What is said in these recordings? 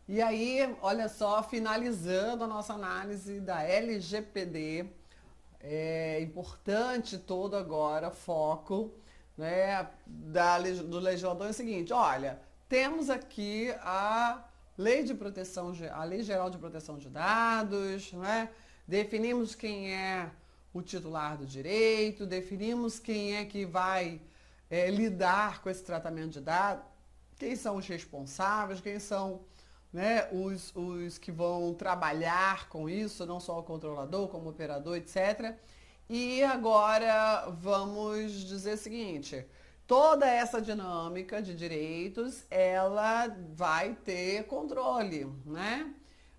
E aí, olha só, finalizando a nossa análise da LGPD, é importante todo agora foco, né, do legislador é o seguinte, olha, temos aqui a Lei de Proteção, a Lei Geral de Proteção de Dados, né? Definimos quem é o titular do direito, definimos quem é que vai lidar com esse tratamento de dados, quem são os responsáveis, quem são, né, os que vão trabalhar com isso, não só o controlador, como o operador, etc. E agora vamos dizer o seguinte, toda essa dinâmica de direitos, ela vai ter controle, né,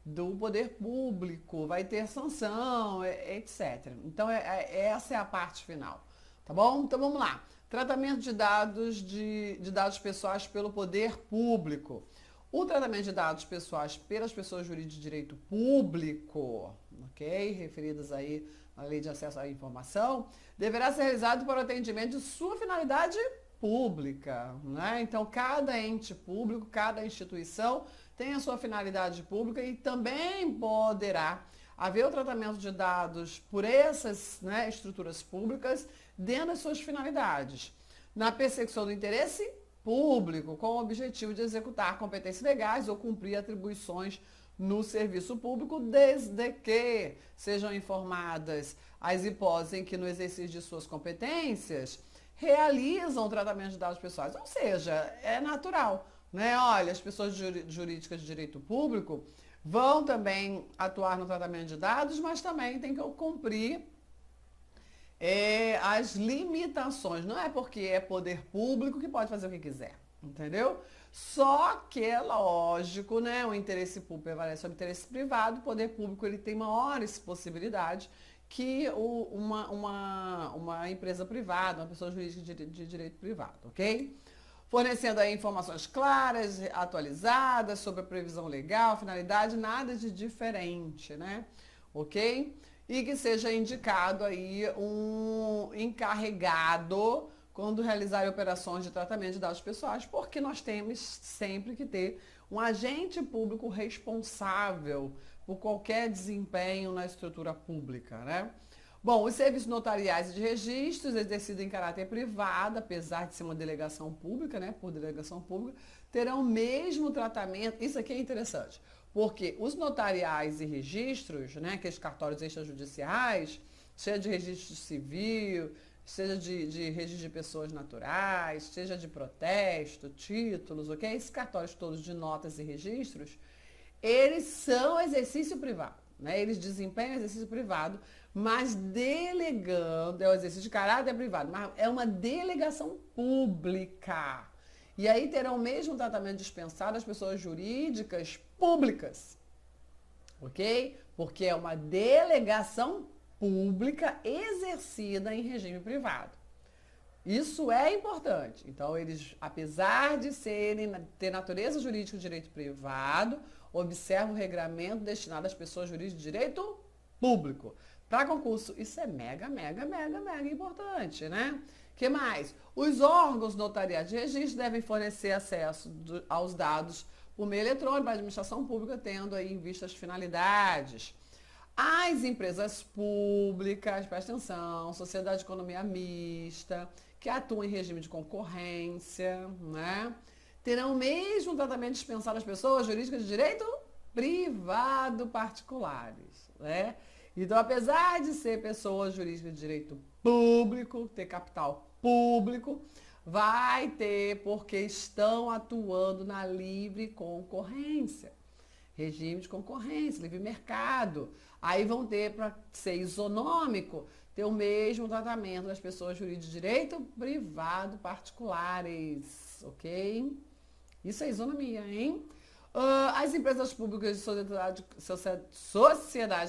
do poder público, vai ter sanção, etc. Então, essa é a parte final, tá bom? Então, vamos lá. Tratamento de dados pessoais pelo poder público. O tratamento de dados pessoais pelas pessoas jurídicas de direito público, ok? Referidas aí na Lei de Acesso à Informação, deverá ser realizado para o atendimento de sua finalidade pública, né? Então, cada ente público, cada instituição tem a sua finalidade pública e também poderá haver o tratamento de dados por essas, né, estruturas públicas dentro das suas finalidades, na perseguição do interesse público, com o objetivo de executar competências legais ou cumprir atribuições no serviço público, desde que sejam informadas as hipóteses em que, no exercício de suas competências, realizam o tratamento de dados pessoais. Ou seja, é natural, né? Olha, as pessoas jurídicas de direito público vão também atuar no tratamento de dados, mas também tem que cumprir as limitações. Não é porque é poder público que pode fazer o que quiser, entendeu? Só que é lógico, né? O interesse público prevalece sobre o interesse privado. O poder público ele tem maiores possibilidades que uma empresa privada, uma pessoa jurídica de direito privado, ok? Fornecendo aí informações claras, atualizadas sobre a previsão legal, finalidade, nada de diferente, né? Ok? E que seja indicado aí um encarregado quando realizar operações de tratamento de dados pessoais, porque nós temos sempre que ter um agente público responsável por qualquer desempenho na estrutura pública, né? Bom, os serviços notariais e de registros exercidos em caráter privado, apesar de ser uma delegação pública, né, por delegação pública, terão o mesmo tratamento. Isso aqui é interessante, porque os notariais e registros, né, aqueles cartórios extrajudiciais, seja de registro civil, seja de registro de pessoas naturais, seja de protesto, títulos, ok? Esses cartórios todos de notas e registros, eles são exercício privado, né? Eles desempenham exercício privado, mas delegando, é o exercício de caráter privado, mas é uma delegação pública. E aí terão o mesmo tratamento dispensado às pessoas jurídicas públicas, ok? Porque é uma delegação pública exercida em regime privado. Isso é importante. Então, eles, apesar de ter natureza jurídica de direito privado, observam o regramento destinado às pessoas jurídicas de direito público. Para concurso, isso é mega importante, né? O que mais? Os órgãos notariais de registro devem fornecer acesso aos dados por meio eletrônico para a administração pública, tendo aí em vista as finalidades. As empresas públicas, presta atenção, sociedade de economia mista, que atuam em regime de concorrência, né, terão o mesmo tratamento dispensado às pessoas jurídicas de direito privado particulares, né? Então, apesar de ser pessoas jurídicas de direito público, ter capital público, vai ter porque estão atuando na livre concorrência. Regime de concorrência, livre mercado. Aí vão ter, para ser isonômico, ter o mesmo tratamento das pessoas jurídicas de direito privado particulares, ok? Isso é isonomia, hein? As empresas públicas de sociedade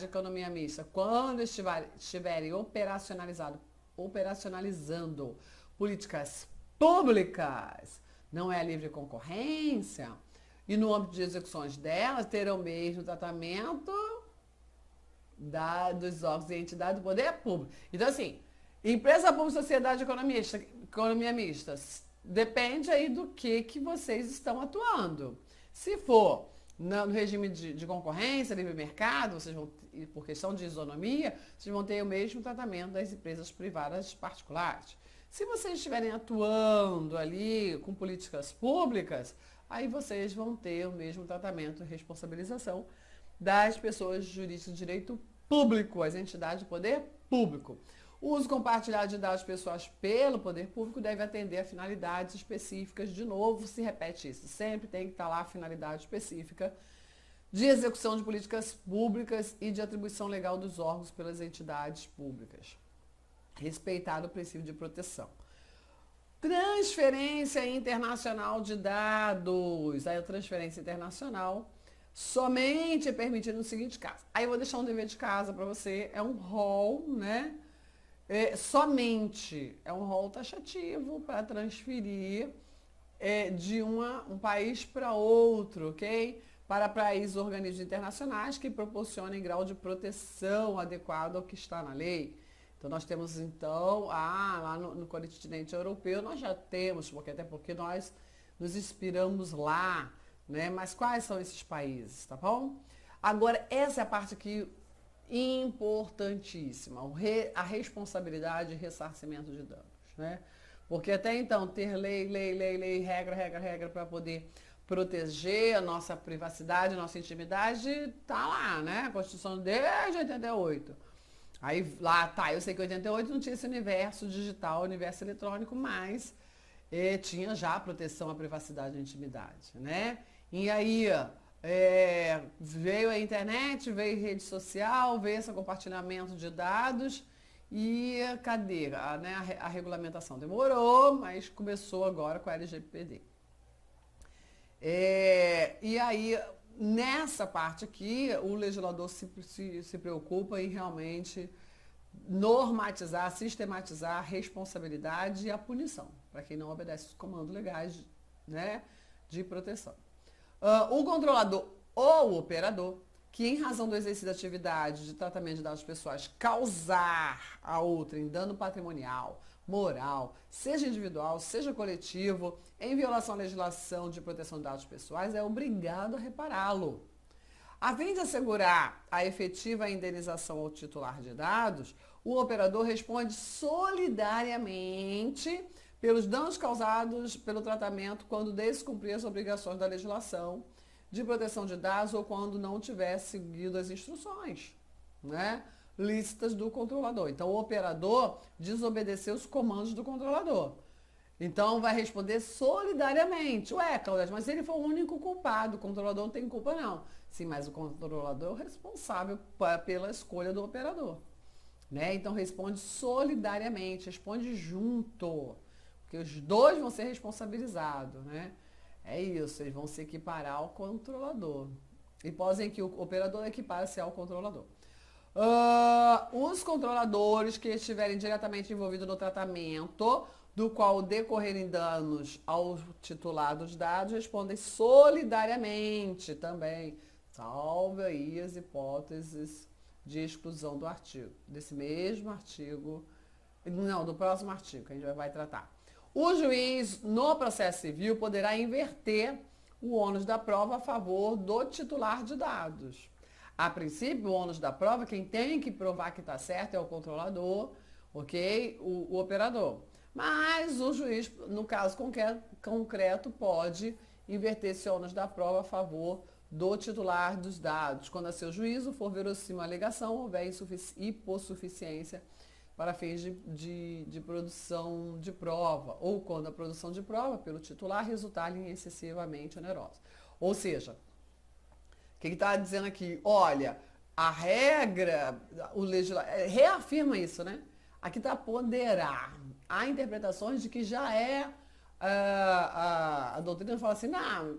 de economia mista, quando estiverem operacionalizando políticas públicas, não é livre concorrência, e no âmbito de execuções delas, terão o mesmo tratamento dos órgãos e entidades do poder público. Então, assim, empresa pública, sociedade de economia mista, depende aí do que vocês estão atuando. Se for no regime de concorrência, livre mercado, vocês vão, por questão de isonomia, vocês vão ter o mesmo tratamento das empresas privadas particulares. Se vocês estiverem atuando ali com políticas públicas, aí vocês vão ter o mesmo tratamento e responsabilização das pessoas jurídicas de direito público, as entidades de poder público. O uso compartilhado de dados pessoais pelo poder público deve atender a finalidades específicas. De novo, se repete isso. Sempre tem que estar lá a finalidade específica de execução de políticas públicas e de atribuição legal dos órgãos pelas entidades públicas. Respeitado o princípio de proteção. Transferência internacional de dados. Aí a transferência internacional somente é permitida no seguinte caso. Aí eu vou deixar um dever de casa para você. É um rol, né? Somente é um rol taxativo para transferir de um país para outro, ok? Para países ou organismos internacionais que proporcionem grau de proteção adequado ao que está na lei. Então nós temos então, lá no continente europeu nós já temos, até porque nós nos inspiramos lá, né? Mas quais são esses países, tá bom? Agora, essa é a parte aqui importantíssima, a responsabilidade e ressarcimento de danos, né? Porque até então ter lei, regra para poder proteger a nossa privacidade, a nossa intimidade, tá lá, né? A Constituição desde 88. Aí lá tá, eu sei que em 88 não tinha esse universo digital, universo eletrônico, mas tinha já a proteção à privacidade e à intimidade, né? E aí veio a internet, veio rede social, veio esse compartilhamento de dados e cadê? A regulamentação demorou, mas começou agora com a LGPD. E aí, nessa parte aqui, o legislador se preocupa em realmente normatizar, sistematizar a responsabilidade e a punição, para quem não obedece os comandos legais, né, de proteção. O controlador ou o operador, que em razão do exercício da atividade de tratamento de dados pessoais causar a outrem dano patrimonial, moral, seja individual, seja coletivo, em violação à legislação de proteção de dados pessoais, é obrigado a repará-lo. A fim de assegurar a efetiva indenização ao titular de dados, o operador responde solidariamente pelos danos causados pelo tratamento quando descumprir as obrigações da legislação de proteção de dados ou quando não tiver seguido as instruções, né, lícitas do controlador. Então, o operador desobedeceu os comandos do controlador. Então, vai responder solidariamente. Ué, Claudete, mas ele foi o único culpado, o controlador não tem culpa não. Sim, mas o controlador é o responsável pela escolha do operador, né? Então, responde solidariamente, responde junto. Porque os dois vão ser responsabilizados, né? É isso, eles vão se equiparar ao controlador. Hipótese em que o operador equipara-se ao controlador. Os controladores que estiverem diretamente envolvidos no tratamento, do qual decorrerem danos ao titular dos dados, respondem solidariamente também, salvo aí as hipóteses de exclusão do artigo, desse mesmo artigo, não, do próximo artigo que a gente vai tratar. O juiz, no processo civil, poderá inverter o ônus da prova a favor do titular de dados. A princípio, o ônus da prova, quem tem que provar que está certo é o controlador, ok? O operador. Mas o juiz, no caso concreto, pode inverter esse ônus da prova a favor do titular dos dados, quando a seu juízo for verossímil a alegação, houver hipossuficiência para fins de produção de prova, ou quando a produção de prova pelo titular resultar em excessivamente onerosa. Ou seja, o que está dizendo aqui? Olha, a regra, o legislador reafirma isso, né? Aqui está poderá. Há interpretações de que já a doutrina fala assim, não,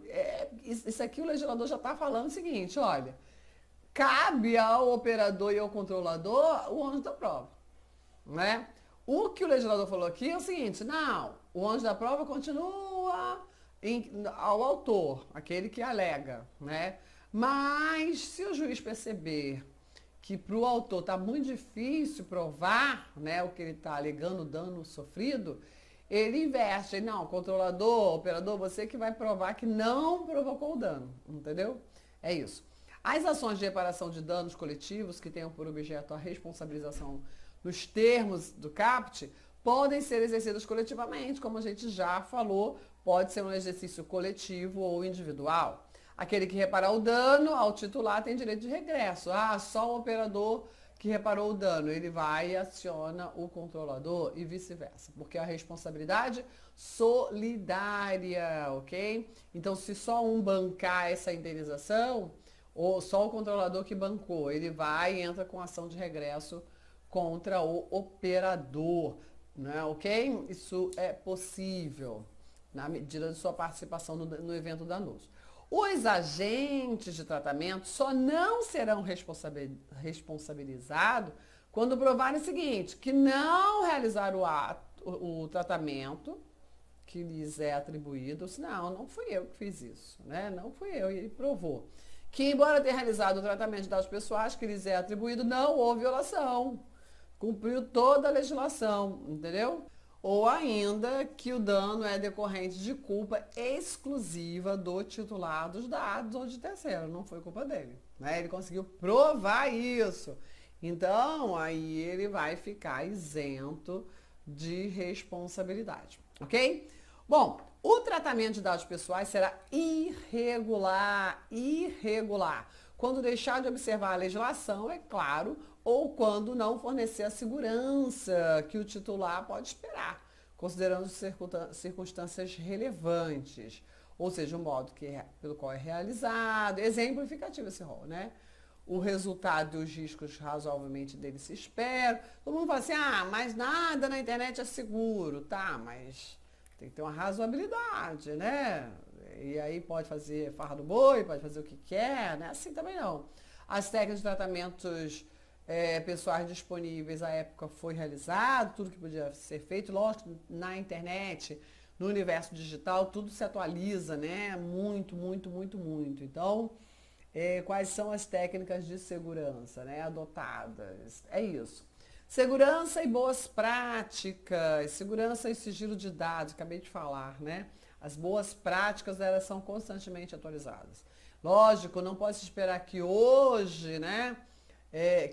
isso aqui o legislador já está falando o seguinte, olha, cabe ao operador e ao controlador o ônus da prova, né? O que o legislador falou aqui é o seguinte, não, o ônus da prova continua ao autor, aquele que alega, né? Mas se o juiz perceber que para o autor está muito difícil provar, né, o que ele está alegando, dano sofrido, ele inverte. Não, controlador, operador, você que vai provar que não provocou o dano, entendeu? É isso. As ações de reparação de danos coletivos que tenham por objeto a responsabilização nos termos do CAPT podem ser exercidas coletivamente, como a gente já falou, pode ser um exercício coletivo ou individual. Aquele que reparar o dano ao titular tem direito de regresso. Ah, só o operador que reparou o dano, ele vai e aciona o controlador e vice-versa, porque a responsabilidade solidária, ok? Então, se só um bancar essa indenização, ou só o controlador que bancou, ele vai e entra com ação de regresso contra o operador, né, ok? Isso é possível, na medida de sua participação no evento danoso. Os agentes de tratamento só não serão responsabilizados quando provarem o seguinte, que não realizaram o tratamento que lhes é atribuído, não fui eu que fiz isso, né? Não fui eu, e ele provou. Que, embora tenha realizado o tratamento de dados pessoais que lhes é atribuído, não houve violação. Cumpriu toda a legislação, entendeu? Ou ainda que o dano é decorrente de culpa exclusiva do titular dos dados ou de terceiro, não foi culpa dele, né? Ele conseguiu provar isso. Então, aí ele vai ficar isento de responsabilidade, ok? Bom, o tratamento de dados pessoais será irregular, quando deixar de observar a legislação, é claro, ou quando não fornecer a segurança que o titular pode esperar, considerando circunstâncias relevantes, ou seja, o modo pelo qual é realizado, exemplificativo esse rol, né? O resultado e os riscos razoavelmente dele se esperam. Todo mundo fala assim, mas nada na internet é seguro, tá, mas tem que ter uma razoabilidade, né? E aí pode fazer farra do boi, pode fazer o que quer, né? Assim também não. As técnicas de tratamentos pessoais disponíveis à época foi realizado, tudo que podia ser feito, lógico, na internet, no universo digital, tudo se atualiza, né? Muito. Então, quais são as técnicas de segurança, né, adotadas? É isso. Segurança e boas práticas, segurança e sigilo de dados, acabei de falar, né? As boas práticas, elas são constantemente atualizadas. Lógico, não pode se esperar que hoje, né,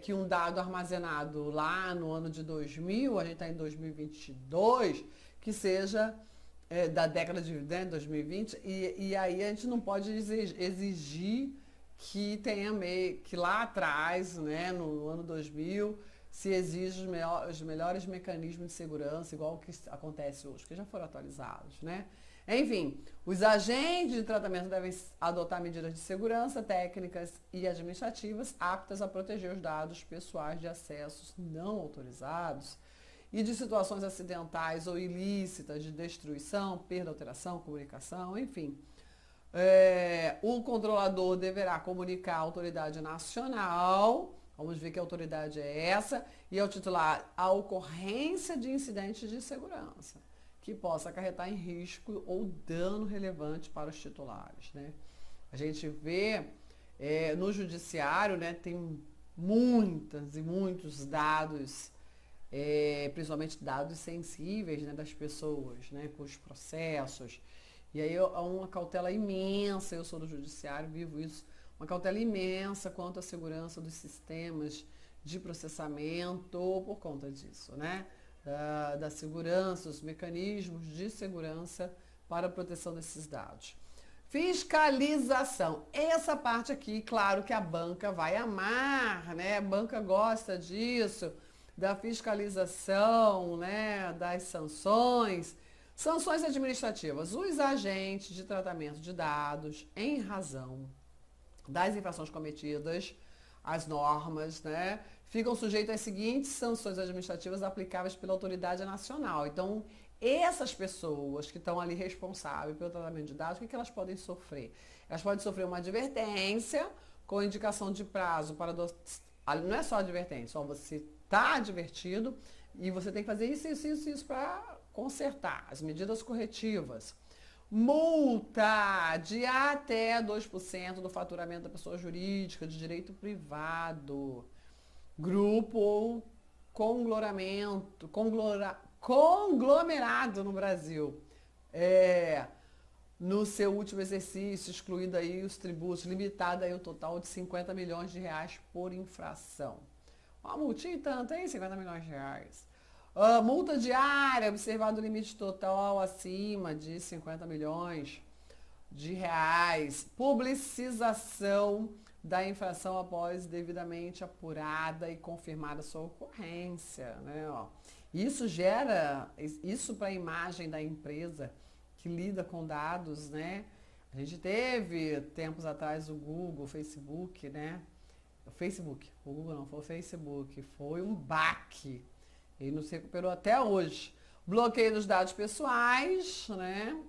que um dado armazenado lá no ano de 2000, a gente está em 2022, que seja da década de 2020, e aí a gente não pode exigir que tenha que lá atrás, né, no ano 2000, se exige os melhores mecanismos de segurança, igual o que acontece hoje, que já foram atualizados, né? Enfim, os agentes de tratamento devem adotar medidas de segurança, técnicas e administrativas aptas a proteger os dados pessoais de acessos não autorizados e de situações acidentais ou ilícitas de destruição, perda, alteração, comunicação, enfim. O controlador deverá comunicar à autoridade nacional, vamos ver que autoridade é essa, e ao titular a ocorrência de incidentes de segurança que possa acarretar em risco ou dano relevante para os titulares, né? A gente vê no judiciário, né, tem muitos dados, principalmente dados sensíveis, né, das pessoas, né, com os processos. E aí há uma cautela imensa, eu sou do judiciário, vivo isso, uma cautela imensa quanto à segurança dos sistemas de processamento por conta disso, né? Da segurança, os mecanismos de segurança para a proteção desses dados. Fiscalização. Essa parte aqui, claro que a banca vai amar, né? A banca gosta disso, da fiscalização, né? Das sanções. Sanções administrativas. Os agentes de tratamento de dados, em razão das infrações cometidas, as normas, né, ficam sujeitos às seguintes sanções administrativas aplicáveis pela autoridade nacional. Então, essas pessoas que estão ali responsáveis pelo tratamento de dados, o que elas podem sofrer? Elas podem sofrer uma advertência com indicação de prazo para... Não é só advertência, você está advertido e você tem que fazer isso para consertar as medidas corretivas. Multa de até 2% do faturamento da pessoa jurídica de direito privado, grupo ou conglomerado no Brasil. no seu último exercício, excluído aí os tributos, limitado aí o total de 50 milhões de reais por infração. Uma multinha e tanto, hein? 50 milhões de reais. Multa diária, observado o limite total acima de 50 milhões de reais. Publicização da infração após devidamente apurada e confirmada sua ocorrência, né? Ó. Isso para a imagem da empresa que lida com dados, né? A gente teve tempos atrás o Google, o Facebook, né? O Google não, foi o Facebook, foi um baque. Ele não se recuperou até hoje. Bloqueio dos dados pessoais, né?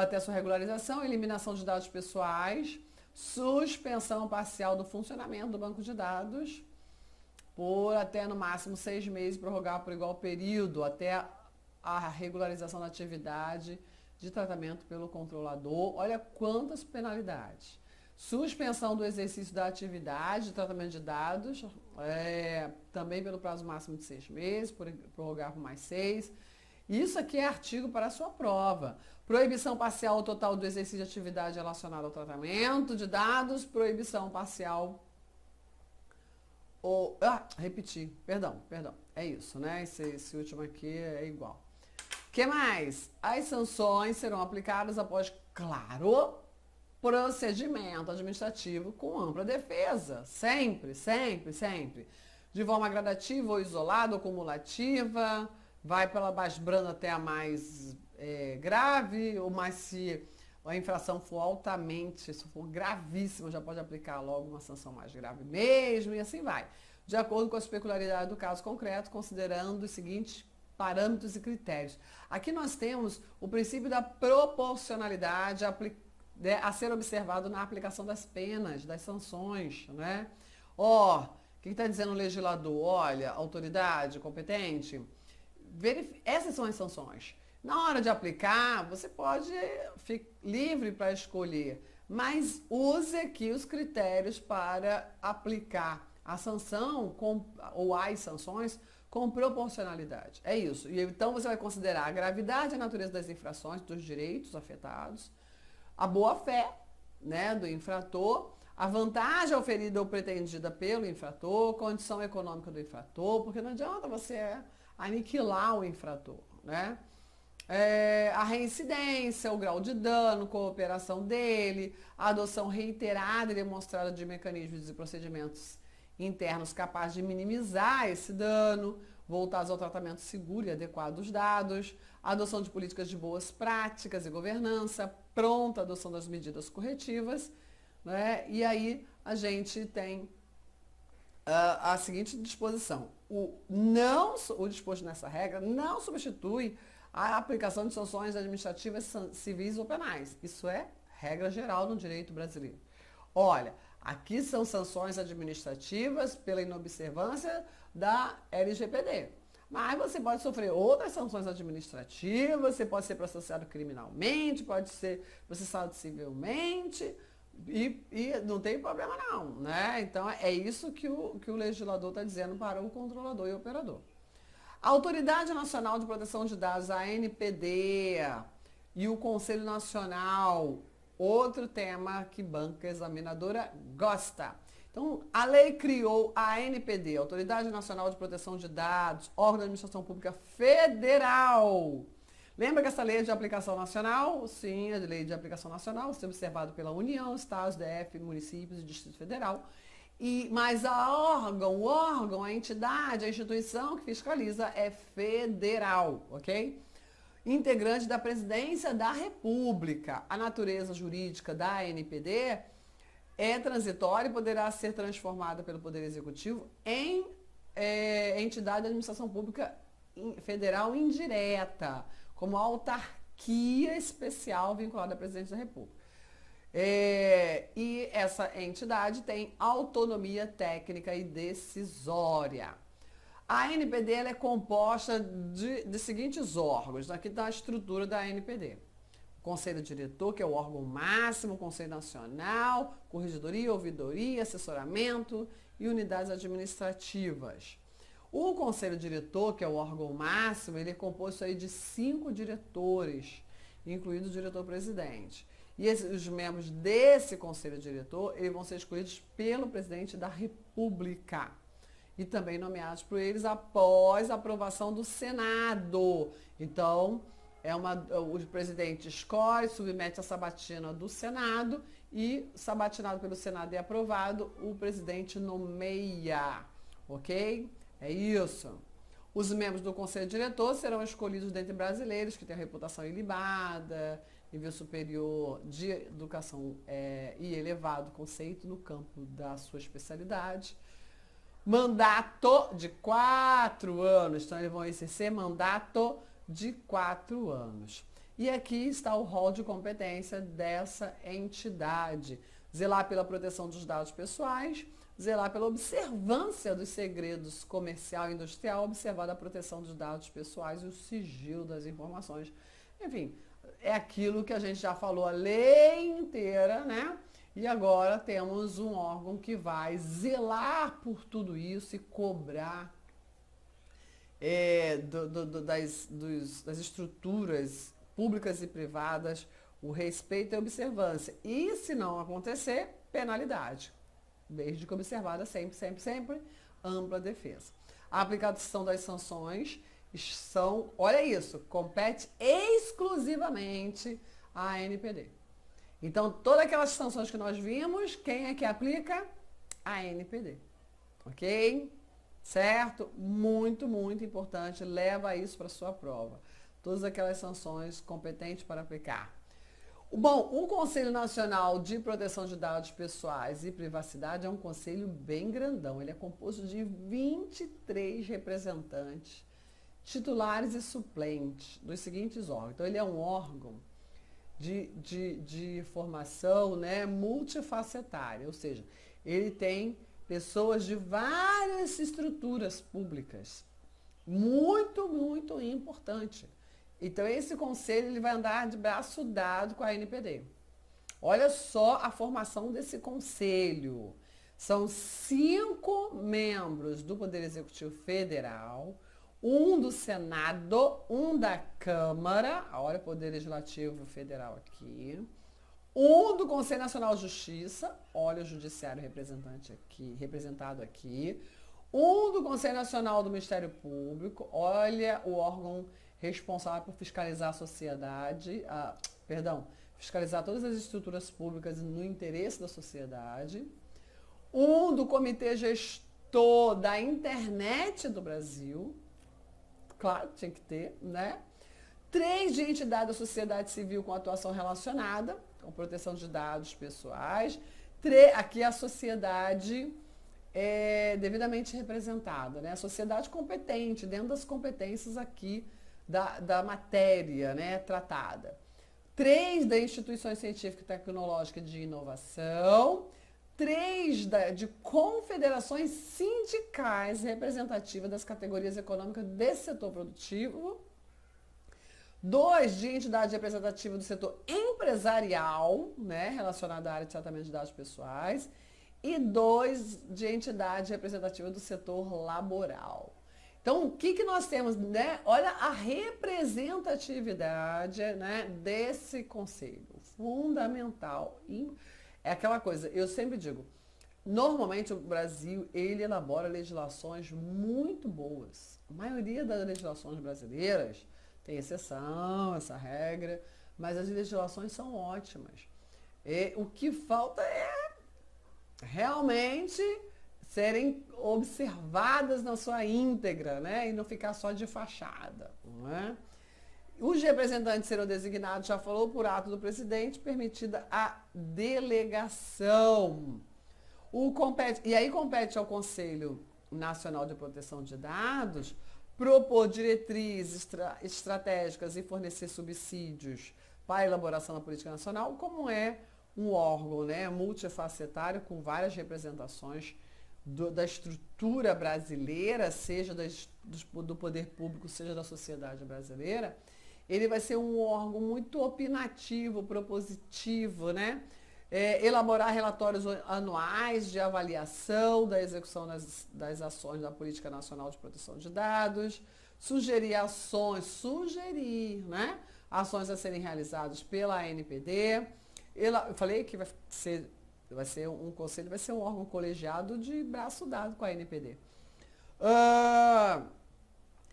Até sua regularização, eliminação de dados pessoais, suspensão parcial do funcionamento do banco de dados por até no máximo 6 meses, prorrogar por igual período até a regularização da atividade de tratamento pelo controlador. Olha quantas penalidades. Suspensão do exercício da atividade de tratamento de dados, também pelo prazo máximo de 6 meses, prorrogar por mais 6. Isso aqui é artigo para a sua prova. Proibição parcial ou total do exercício de atividade relacionada ao tratamento de dados, proibição parcial ou... perdão. É isso, né? Esse último aqui é igual. O que mais? As sanções serão aplicadas após, claro, procedimento administrativo com ampla defesa. Sempre. De forma gradativa ou isolada ou cumulativa, vai pela mais branda até a mais grave, ou mais se a infração for altamente, se for gravíssima, já pode aplicar logo uma sanção mais grave mesmo, e assim vai. De acordo com a peculiaridade do caso concreto, considerando os seguintes parâmetros e critérios. Aqui nós temos o princípio da proporcionalidade a ser observado na aplicação das penas, das sanções, né? O que está dizendo o legislador? Olha, autoridade competente, essas são as sanções. Na hora de aplicar, você pode ficar livre para escolher, mas use aqui os critérios para aplicar a sanção ou as sanções com proporcionalidade. É isso. E então você vai considerar a gravidade e a natureza das infrações, dos direitos afetados, a boa-fé, né, do infrator, a vantagem oferida ou pretendida pelo infrator, condição econômica do infrator, porque não adianta você aniquilar o infrator, né? A reincidência, o grau de dano, cooperação dele, a adoção reiterada e demonstrada de mecanismos e procedimentos internos capazes de minimizar esse dano, voltados ao tratamento seguro e adequado dos dados, a adoção de políticas de boas práticas e governança, pronta adoção das medidas corretivas, né? E aí a gente tem a seguinte disposição. O disposto nessa regra não substitui a aplicação de sanções administrativas, civis ou penais. Isso é regra geral no direito brasileiro. Olha, aqui são sanções administrativas pela inobservância da LGPD. Mas você pode sofrer outras sanções administrativas, você pode ser processado criminalmente, pode ser processado civilmente, e não tem problema não, né? Então é isso que o legislador está dizendo para o controlador e operador. A Autoridade Nacional de Proteção de Dados, a ANPD, e o Conselho Nacional, outro tema que banca examinadora gosta. Então, a lei criou a ANPD, Autoridade Nacional de Proteção de Dados, órgão da administração pública federal. Lembra que essa lei é de aplicação nacional? Sim, é de lei de aplicação nacional, ser observado pela União, Estados, DF, municípios e Distrito Federal. Mas o órgão, a entidade, a instituição que fiscaliza é federal, ok? Integrante da Presidência da República. A natureza jurídica da ANPD é transitória e poderá ser transformada pelo Poder Executivo em entidade de administração pública federal indireta, como autarquia especial vinculada à Presidência da República. E essa entidade tem autonomia técnica e decisória. A ANPD ela é composta de seguintes órgãos. Aqui está a estrutura da ANPD. O Conselho Diretor, que é o órgão máximo, o Conselho Nacional, Corregedoria, Ouvidoria, Assessoramento e unidades administrativas. O Conselho Diretor, que é o órgão máximo, ele é composto aí de 5 diretores, incluído o diretor-presidente. E os membros desse conselho diretor, eles vão ser escolhidos pelo presidente da República e também nomeados por eles após a aprovação do Senado. Então, o presidente escolhe, submete a sabatina do Senado e, sabatinado pelo Senado e aprovado, o presidente nomeia, ok? É isso. Os membros do Conselho Diretor serão escolhidos dentre brasileiros que têm a reputação ilibada, nível superior de educação e elevado conceito no campo da sua especialidade. Mandato de 4 anos. Então, eles vão exercer mandato de 4 anos. E aqui está o rol de competência dessa entidade. Zelar pela proteção dos dados pessoais, zelar pela observância dos segredos comercial e industrial, observar a proteção dos dados pessoais e o sigilo das informações. Enfim, é aquilo que a gente já falou a lei inteira, né? E agora temos um órgão que vai zelar por tudo isso e cobrar das estruturas públicas e privadas o respeito e a observância. E se não acontecer, penalidade. Desde que observada sempre, ampla defesa. A aplicação das sanções são, olha isso, compete exclusivamente à ANPD. Então, todas aquelas sanções que nós vimos, quem é que aplica? A ANPD. Ok? Certo? Muito, muito importante. Leva isso para a sua prova. Todas aquelas sanções competentes para aplicar. Bom, o Conselho Nacional de Proteção de Dados Pessoais e Privacidade é um conselho bem grandão. Ele é composto de 23 representantes, titulares e suplentes dos seguintes órgãos. Então, ele é um órgão de formação, né, multifacetária, ou seja, ele tem pessoas de várias estruturas públicas. Muito, muito importante. Então, esse conselho ele vai andar de braço dado com a ANPD. Olha só a formação desse conselho. São 5 membros do Poder Executivo Federal, um do Senado, um da Câmara, olha o Poder Legislativo Federal aqui, um do Conselho Nacional de Justiça, olha o Judiciário representado aqui, um do Conselho Nacional do Ministério Público, olha o órgão responsável por fiscalizar a sociedade, fiscalizar todas as estruturas públicas no interesse da sociedade, um do Comitê Gestor da Internet do Brasil, claro, tinha que ter, né? 3 de entidade da sociedade civil com atuação relacionada, com proteção de dados pessoais. Aqui a sociedade é devidamente representada, né? A sociedade competente, dentro das competências aqui da matéria, né, tratada. 3 das instituições científicas e tecnológicas de inovação. 3 de confederações sindicais representativas das categorias econômicas desse setor produtivo. 2 de entidade representativa do setor empresarial, né, relacionada à área de tratamento de dados pessoais. E 2 de entidade representativa do setor laboral. Então, o que nós temos, né? Olha a representatividade, né, desse conselho. Fundamental. É aquela coisa, eu sempre digo, normalmente o Brasil, ele elabora legislações muito boas. A maioria das legislações brasileiras tem exceção, essa regra, mas as legislações são ótimas. O que falta é realmente serem observadas na sua íntegra, né? E não ficar só de fachada, não é? Os representantes serão designados, já falou, por ato do presidente, permitida a delegação. E aí compete ao Conselho Nacional de Proteção de Dados propor diretrizes estratégicas e fornecer subsídios para a elaboração da política nacional, como é um órgão, né, multifacetário, com várias representações da estrutura brasileira, seja do poder público, seja da sociedade brasileira. Ele vai ser um órgão muito opinativo, propositivo, né? Elaborar relatórios anuais de avaliação da execução das ações da Política Nacional de Proteção de Dados, sugerir ações, né? ações a serem realizadas pela ANPD. Eu falei que vai ser um conselho, vai ser um órgão colegiado de braço dado com a ANPD.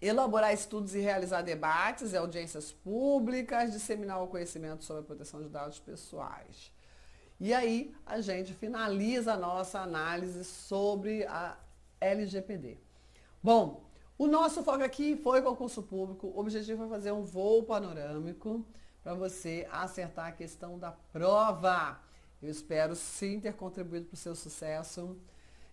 Elaborar estudos e realizar debates e audiências públicas, disseminar o conhecimento sobre a proteção de dados pessoais. E aí a gente finaliza a nossa análise sobre a LGPD. Bom, o nosso foco aqui foi concurso público. O objetivo foi fazer um voo panorâmico para você acertar a questão da prova. Eu espero sim ter contribuído para o seu sucesso.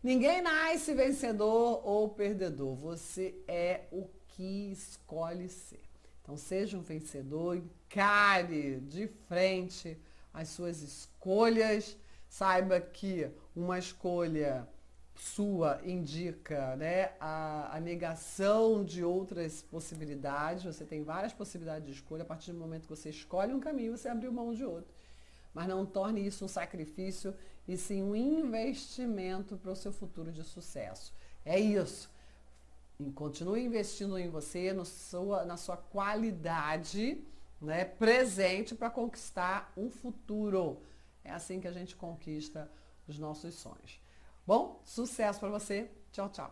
Ninguém nasce vencedor ou perdedor. Você é o que escolhe ser. Então seja um vencedor, encare de frente as suas escolhas. Saiba que uma escolha sua indica, né, a negação de outras possibilidades. Você tem várias possibilidades de escolha. A partir do momento que você escolhe um caminho, você abriu mão de outro. Mas não torne isso um sacrifício, e sim um investimento para o seu futuro de sucesso. É isso. E continue investindo em você, na sua qualidade, né, presente, para conquistar um futuro. É assim que a gente conquista os nossos sonhos. Bom, sucesso para você. Tchau, tchau.